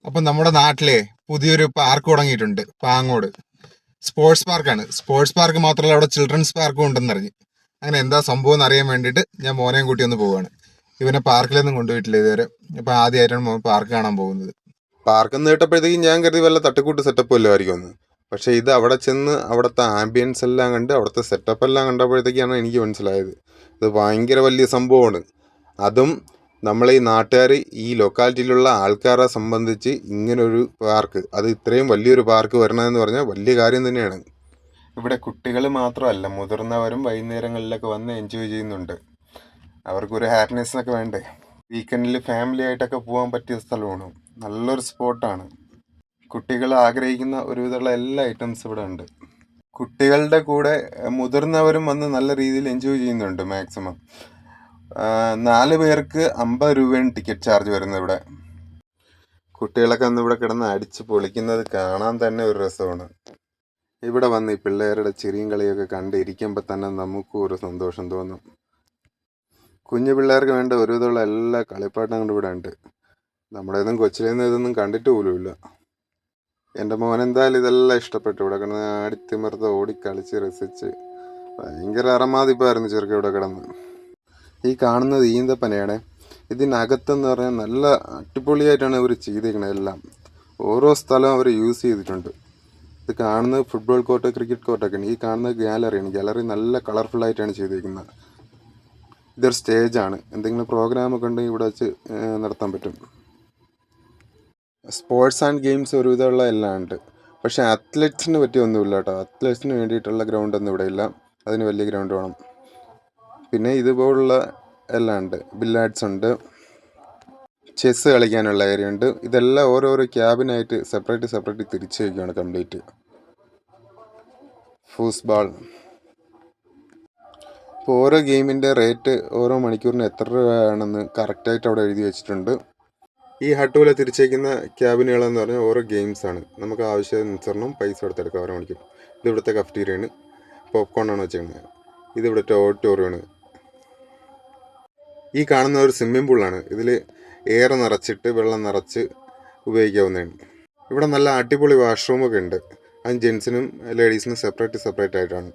അപ്പം നമ്മുടെ നാട്ടിലെ പുതിയൊരു പാർക്ക് തുടങ്ങിയിട്ടുണ്ട്. പാങ്ങോട് സ്പോർട്സ് പാർക്കാണ്. സ്പോർട്സ് പാർക്ക് മാത്രമല്ല, അവിടെ ചിൽഡ്രൻസ് പാർക്കും ഉണ്ടെന്ന് അറിഞ്ഞു. അങ്ങനെ എന്താ സംഭവം എന്ന് അറിയാൻ വേണ്ടിയിട്ട് ഞാൻ മോനെയും കൂട്ടി ഒന്ന് പോവാണ്. ഇവനെ പാർക്കിലൊന്നും കൊണ്ടുപോയിട്ടില്ല ഇതുവരെ. അപ്പൊ ആദ്യമായിട്ടാണ് മോൻ പാർക്ക് കാണാൻ പോകുന്നത്. പാർക്ക് എന്ന് കേട്ടപ്പോഴത്തേക്കും ഞാൻ കരുതി വല്ല തട്ടിക്കൂട്ട് സെറ്റപ്പ് വല്ലതും ആയിരിക്കുമെന്ന്. പക്ഷെ ഇത് അവിടെ ചെന്ന് അവിടുത്തെ ആംബിയൻസ് എല്ലാം കണ്ട് അവിടുത്തെ സെറ്റപ്പ് എല്ലാം കണ്ടപ്പോഴത്തേക്കാണ് എനിക്ക് മനസ്സിലായത് ഇത് ഭയങ്കര വലിയ സംഭവമാണ്. അതും നമ്മളെ ഈ നാട്ടുകാർ, ഈ ലൊക്കാലിറ്റിയിലുള്ള ആൾക്കാരെ സംബന്ധിച്ച് ഇങ്ങനൊരു പാർക്ക്, അത് ഇത്രയും വലിയൊരു പാർക്ക് വരണമെന്ന് പറഞ്ഞാൽ വലിയ കാര്യം തന്നെയാണ്. ഇവിടെ കുട്ടികൾ മാത്രമല്ല, മുതിർന്നവരും വൈകുന്നേരങ്ങളിലൊക്കെ വന്ന് എൻജോയ് ചെയ്യുന്നുണ്ട്. അവർക്കൊരു ഹാപ്പിനെസ്സിനൊക്കെ വേണ്ടേ. വീക്കെൻഡിൽ ഫാമിലി ആയിട്ടൊക്കെ പോകാൻ പറ്റിയ സ്ഥലമാണ്. നല്ലൊരു സ്പോട്ടാണ്. കുട്ടികൾ ആഗ്രഹിക്കുന്ന ഒരുവിധമുള്ള എല്ലാ ഐറ്റംസ് ഇവിടെ ഉണ്ട്. കുട്ടികളുടെ കൂടെ മുതിർന്നവരും വന്ന് നല്ല രീതിയിൽ എൻജോയ് ചെയ്യുന്നുണ്ട്. മാക്സിമം 4 പേർക്ക് 50 രൂപയാണ് ടിക്കറ്റ് ചാർജ് വരുന്നത് ഇവിടെ. കുട്ടികളൊക്കെ അന്ന് ഇവിടെ കിടന്ന് അടിച്ച് പൊളിക്കുന്നത് കാണാൻ തന്നെ ഒരു രസമാണ്. ഇവിടെ വന്ന് ഈ പിള്ളേരുടെ ചിരിയും കളിയൊക്കെ കണ്ടിരിക്കുമ്പോൾ തന്നെ നമുക്കും ഒരു സന്തോഷം തോന്നും. കുഞ്ഞു പിള്ളേർക്ക് വേണ്ട ഒരുവിധമുള്ള എല്ലാ കളിപ്പാട്ടങ്ങളും ഇവിടെ ഉണ്ട്. നമ്മുടേതും കൊച്ചിലേന്നും ഇതൊന്നും കണ്ടിട്ട് പോലുമില്ല. എൻ്റെ മോൻ എന്തായാലും ഇതെല്ലാം ഇഷ്ടപ്പെട്ടു. ഇവിടെ കിടന്ന് ആടിത്തിമിർത്ത് ഓടിക്കളിച്ച് രസിച്ച് ഭയങ്കര അറമാദിപ്പായിരുന്നു ചെറുക്ക ഇവിടെ കിടന്ന്. ഈ കാണുന്നത് ഈന്തപ്പനയാണ്. ഇതിനകത്തെന്ന് പറഞ്ഞാൽ നല്ല അടിപൊളിയായിട്ടാണ് അവർ ചെയ്തിരിക്കുന്നത്. എല്ലാം ഓരോ സ്ഥലവും അവർ യൂസ് ചെയ്തിട്ടുണ്ട്. ഇത് കാണുന്നത് ഫുട്ബോൾ കോർട്ട്, ക്രിക്കറ്റ് കോർട്ടൊക്കെയാണ്. ഈ കാണുന്നത് ഗാലറിയാണ്. ഗാലറി നല്ല കളർഫുള്ളായിട്ടാണ് ചെയ്തിരിക്കുന്നത്. ഇതൊരു സ്റ്റേജാണ്. എന്തെങ്കിലും പ്രോഗ്രാമൊക്കെ ഉണ്ടെങ്കിൽ ഇവിടെ വെച്ച് നടത്താൻ പറ്റും. സ്പോർട്സ് ആൻഡ് ഗെയിംസ് ഒരുവിധമുള്ള എല്ലാം ഉണ്ട്. പക്ഷേ അത്ലറ്റ്സിന് പറ്റിയ ഒന്നുമില്ല കേട്ടോ. അത്ലറ്റ്സിന് വേണ്ടിയിട്ടുള്ള ഗ്രൗണ്ടൊന്നും ഇവിടെ ഇല്ല. അതിന് വലിയ ഗ്രൗണ്ട് വേണം. പിന്നെ ഇതുപോലുള്ള എല്ലാം ഉണ്ട്. ബില്ലാർഡ്സ് ഉണ്ട്, ചെസ്സ് കളിക്കാനുള്ള ഏരിയ ഉണ്ട്. ഇതെല്ലാം ഓരോരോ ക്യാബിനായിട്ട് സെപ്പറേറ്റ് തിരിച്ചു വയ്ക്കുകയാണ് കംപ്ലീറ്റ്. ഫൂസ്ബാൾ. ഇപ്പോൾ ഓരോ ഗെയിമിൻ്റെ റേറ്റ് ഓരോ മണിക്കൂറിന് എത്ര രൂപയാണെന്ന് കറക്റ്റായിട്ട് അവിടെ എഴുതി വെച്ചിട്ടുണ്ട്. ഈ ഹട്ട് പോലെ തിരിച്ചേക്കുന്ന ക്യാബിനുകളെന്ന് പറഞ്ഞാൽ ഓരോ ഗെയിംസാണ്. നമുക്ക് ആവശ്യാനുസരണം പൈസ കൊടുത്തെടുക്കാം ഓരോ മണിക്കൂർ. ഇത് ഇവിടുത്തെ കഫ്റ്റീരിയാണ്. പോപ്കോണാണ് വെച്ചേക്കുന്നത്. ഇത് ഇവിടുത്തെ ഓഡിറ്റോറിയമാണ്. ഈ കാണുന്ന ഒരു സ്വിമ്മിംഗ് പൂളാണ്. ഇതിൽ എയർ നിറച്ചിട്ട് വെള്ളം നിറച്ച് ഉപയോഗിക്കാവുന്നതാണ്. ഇവിടെ നല്ല അടിപൊളി വാഷ്റൂമൊക്കെ ഉണ്ട്. അത് ജെൻസിനും ലേഡീസിനും സെപ്പറേറ്റ് ആയിട്ടാണ്.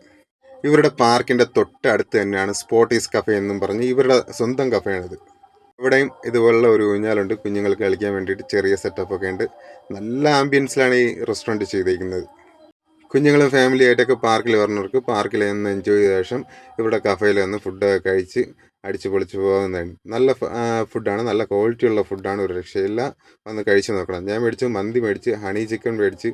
ഇവരുടെ പാർക്കിൻ്റെ തൊട്ടടുത്ത് തന്നെയാണ് സ്പോർട്ടീസ് കഫേ എന്നും പറഞ്ഞ് ഇവരുടെ സ്വന്തം കഫേയാണിത്. ഇവിടെയും ഇതുപോലുള്ള ഒരു ഊഞ്ഞാലുണ്ട്. കുഞ്ഞുങ്ങൾക്ക് കളിക്കാൻ വേണ്ടിയിട്ട് ചെറിയ സെറ്റപ്പൊക്കെ ഉണ്ട്. നല്ല ആംബിയൻസിലാണ് ഈ റെസ്റ്റോറൻറ്റ് ചെയ്തിരിക്കുന്നത്. കുഞ്ഞുങ്ങളും ഫാമിലി ആയിട്ടൊക്കെ പാർക്കിൽ വരുന്നവർക്ക് പാർക്കിൽ നിന്ന് എൻജോയ് ചെയ്ത ശേഷം ഇവിടെ കഫേയിൽ വന്ന് ഫുഡൊക്കെ കഴിച്ച് അടിച്ച് പൊളിച്ച് പോകുന്നതാണ്. നല്ല ഫുഡാണ്, നല്ല ക്വാളിറ്റിയുള്ള ഫുഡാണ്, ഒരു രക്ഷയില്ല. വന്ന് കഴിച്ച് നോക്കണം. ഞാൻ മേടിച്ച് മന്തി മേടിച്ച്, ഹണി ചിക്കൻ മേടിച്ച്,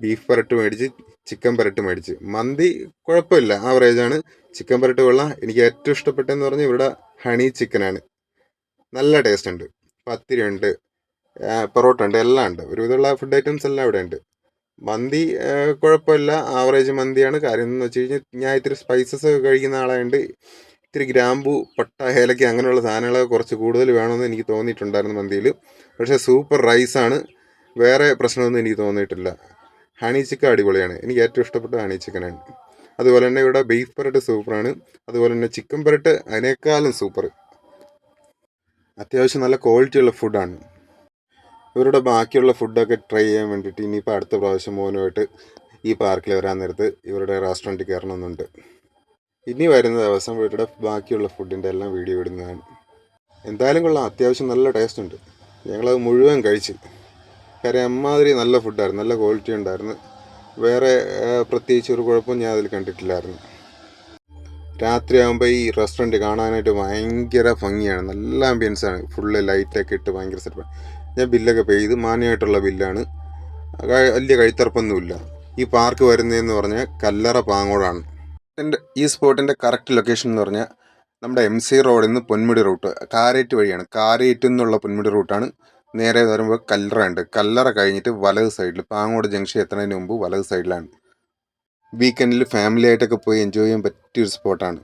ബീഫ് പരട്ട് മേടിച്ച്, ചിക്കൻ പരട്ട് മേടിച്ച്. മന്തി കുഴപ്പമില്ല, ആവറേജാണ്. ചിക്കൻ പരട്ട് കൊള്ളാം. എനിക്ക് ഏറ്റവും ഇഷ്ടപ്പെട്ടതെന്ന് പറഞ്ഞാൽ ഇവിടെ ഹണി ചിക്കനാണ്. നല്ല ടേസ്റ്റ് ഉണ്ട്. പത്തിരി ഉണ്ട്, പൊറോട്ട ഉണ്ട്, എല്ലാം ഉണ്ട്. ഒരുവിധമുള്ള ഫുഡ് ഐറ്റംസ് എല്ലാം ഇവിടെ ഉണ്ട്. മന്തി കുഴപ്പമില്ല, ആവറേജ് മന്തിയാണ്. കാര്യം എന്ന് വെച്ച് കഴിഞ്ഞാൽ ഞാൻ ഇത്തിരി സ്പൈസസ് ഒക്കെ കഴിക്കുന്ന ആളായതുകൊണ്ട് ഇത്തിരി ഗ്രാമ്പു, പട്ട, ഏലക്ക അങ്ങനെയുള്ള സാധനങ്ങളൊക്കെ കുറച്ച് കൂടുതൽ വേണമെന്ന് എനിക്ക് തോന്നിയിട്ടുണ്ടായിരുന്നു മന്തിയിൽ. പക്ഷേ സൂപ്പർ റൈസാണ്. വേറെ പ്രശ്നമൊന്നും എനിക്ക് തോന്നിയിട്ടില്ല. ഹണി ചിക്കൻ അടിപൊളിയാണ്. എനിക്ക് ഏറ്റവും ഇഷ്ടപ്പെട്ട ഹണി ചിക്കനാണ്. അതുപോലെ തന്നെ ഇവിടെ ബീഫ് പരട്ട് സൂപ്പറാണ്. അതുപോലെ തന്നെ ചിക്കൻ പരട്ട് അതിനേക്കാളും സൂപ്പർ. അത്യാവശ്യം നല്ല ക്വാളിറ്റിയുള്ള ഫുഡാണ്. ഇവരുടെ ബാക്കിയുള്ള ഫുഡൊക്കെ ട്രൈ ചെയ്യാൻ വേണ്ടിയിട്ട് ഇനിയിപ്പോൾ അടുത്ത പ്രാവശ്യം മോനുമായിട്ട് ഈ പാർക്കിൽ വരാൻ നേരത്ത് ഇവരുടെ റെസ്റ്റോറൻറ്റിൽ കയറണമെന്നുണ്ട്. ഇനി വരുന്ന ദിവസം ഇവരുടെ ബാക്കിയുള്ള ഫുഡിൻ്റെ എല്ലാം വീഡിയോ ഇടുന്നതാണ്. എന്തായാലും കൊള്ളാം, അത്യാവശ്യം നല്ല ടേസ്റ്റ് ഉണ്ട്. ഞങ്ങളത് മുഴുവൻ കഴിച്ച്. കാര്യം അമ്മാതിരി നല്ല ഫുഡായിരുന്നു, നല്ല ക്വാളിറ്റി ഉണ്ടായിരുന്നു. വേറെ പ്രത്യേകിച്ച് ഒരു കുഴപ്പവും ഞാൻ അതിൽ കണ്ടിട്ടില്ലായിരുന്നു. രാത്രിയാകുമ്പോൾ ഈ റെസ്റ്റോറൻറ്റ് കാണാനായിട്ട് ഭയങ്കര ഭംഗിയാണ്. നല്ല ആംബിയൻസാണ്. ഫുള്ള് ലൈറ്റൊക്കെ ഇട്ട് ഭയങ്കര സെറ്റപ്പാണ്. ഞാൻ ബില്ലൊക്കെ പേ ചെയ്ത് മാന്യമായിട്ടുള്ള ബില്ലാണ്. വലിയ കഴുത്തറപ്പൊന്നുമില്ല. ഈ പാർക്ക് വരുന്നതെന്ന് പറഞ്ഞാൽ കല്ലറ പാങ്ങോടാണ്. ഈ സ്പോട്ടിൻ്റെ കറക്റ്റ് ലൊക്കേഷൻ എന്ന് പറഞ്ഞാൽ നമ്മുടെ MC റോഡിൽ നിന്ന് പൊന്മുടി റൂട്ട് കാരേറ്റ് വഴിയാണ്. കാരേറ്റിൽ നിന്നുള്ള പൊന്മുടി റൂട്ടാണ്. നേരെ വരുമ്പോൾ കല്ലറ ഉണ്ട്. കല്ലറ കഴിഞ്ഞിട്ട് വലത് സൈഡിൽ പാങ്ങോട് ജംഗ്ഷൻ എത്തുന്നതിന് മുമ്പ് വലത് സൈഡിലാണ്. വീക്കെൻഡിൽ ഫാമിലി ആയിട്ടൊക്കെ പോയി എൻജോയ് ചെയ്യാൻ പറ്റിയൊരു സ്പോട്ടാണ്.